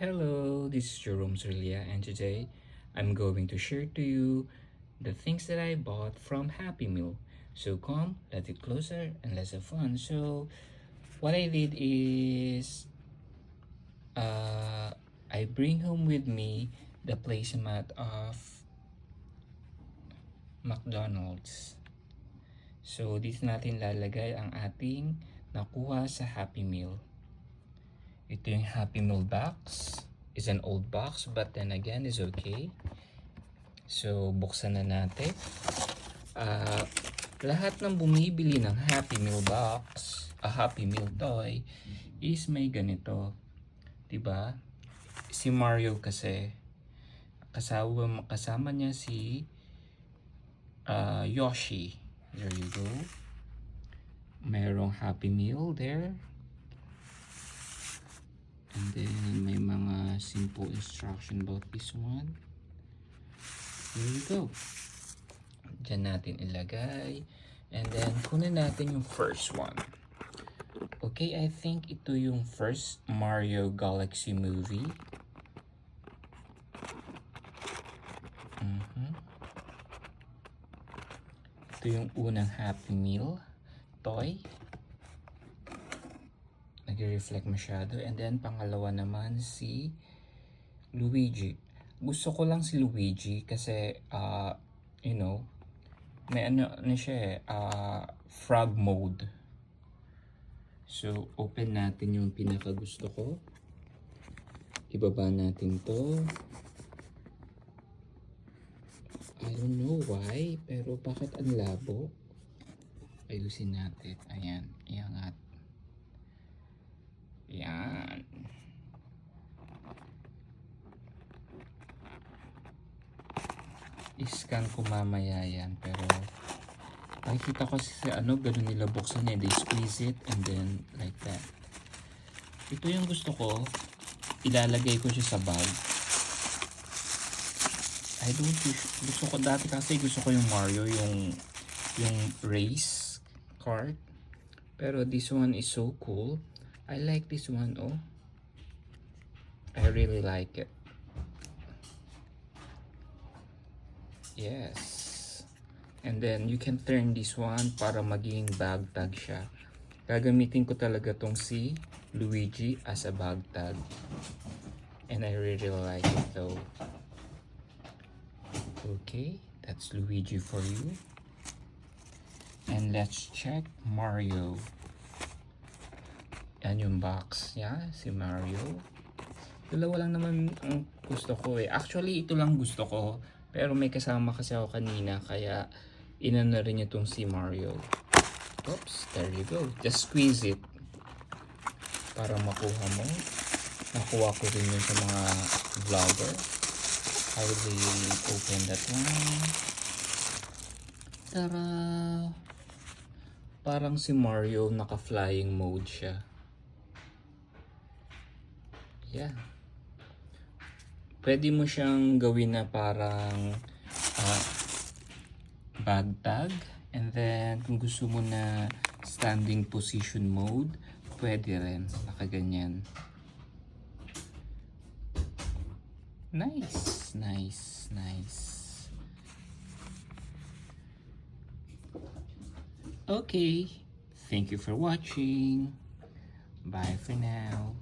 Hello, this is Jerome Zerlia, and today I'm going to share to you the things that I bought from Happy Meal. So come, let's get closer and let's have fun. So what I did is I bring home with me the placemat of McDonald's. So dito natin lalagay ang ating nakuha sa Happy Meal. Ito yung Happy Meal box. It's an old box but then again is okay. So buksan na natin. Lahat ng bumibili ng Happy Meal box, a Happy Meal toy, is may ganito. Diba? Si Mario kasi, kasama niya si Yoshi. There you go. Mayroong Happy Meal there. And then may mga simple instruction about this one. There you go. Diyan natin ilagay. And then kunin natin yung first one. Okay, I think ito yung first Mario Galaxy movie. Ito yung unang Happy Meal toy. Nag-reflect masyado. And then pangalawa naman si Luigi. Gusto ko lang si Luigi kasi you know, may ano siya frog mode. So open natin yung pinaka gusto ko. Ibaba natin to. I don't know why, pero bakit ang labo? Ayusin natin. Ayan, iangat. Yan. I-scan ko mamaya yan, pero nakikita ko sa ganun nila buksan eh. They squeeze it and then like that. Ito yung gusto ko. Ilalagay ko siya sa bag. Gusto ko dati kasi gusto ko yung Mario, yung race card. Pero this one is so cool. I like this one, oh. I really like it. Yes. And then you can turn this one para maging bag tag siya. Gagamitin ko talaga tong si Luigi as a bag tag. And I really like it though. Okay, that's Luigi for you. And let's check Mario. Yan yung box niya, si Mario. Dalawa lang naman ang gusto ko eh. Actually, ito lang gusto ko. Pero may kasama kasi ako kanina, kaya inano rin niya itong si Mario. Oops, there you go. Just squeeze it para makuha mo. Nakuha ko rin yun sa mga vlogger. How do you open that one? Tara! Parang si Mario, naka-flying mode siya. Yeah. Pwede mo siyang gawin na parang bag tag. And then, kung gusto mo na standing position mode, pwede rin. Nakaganyan. Nice, nice, nice. Okay. Thank you for watching. Bye for now.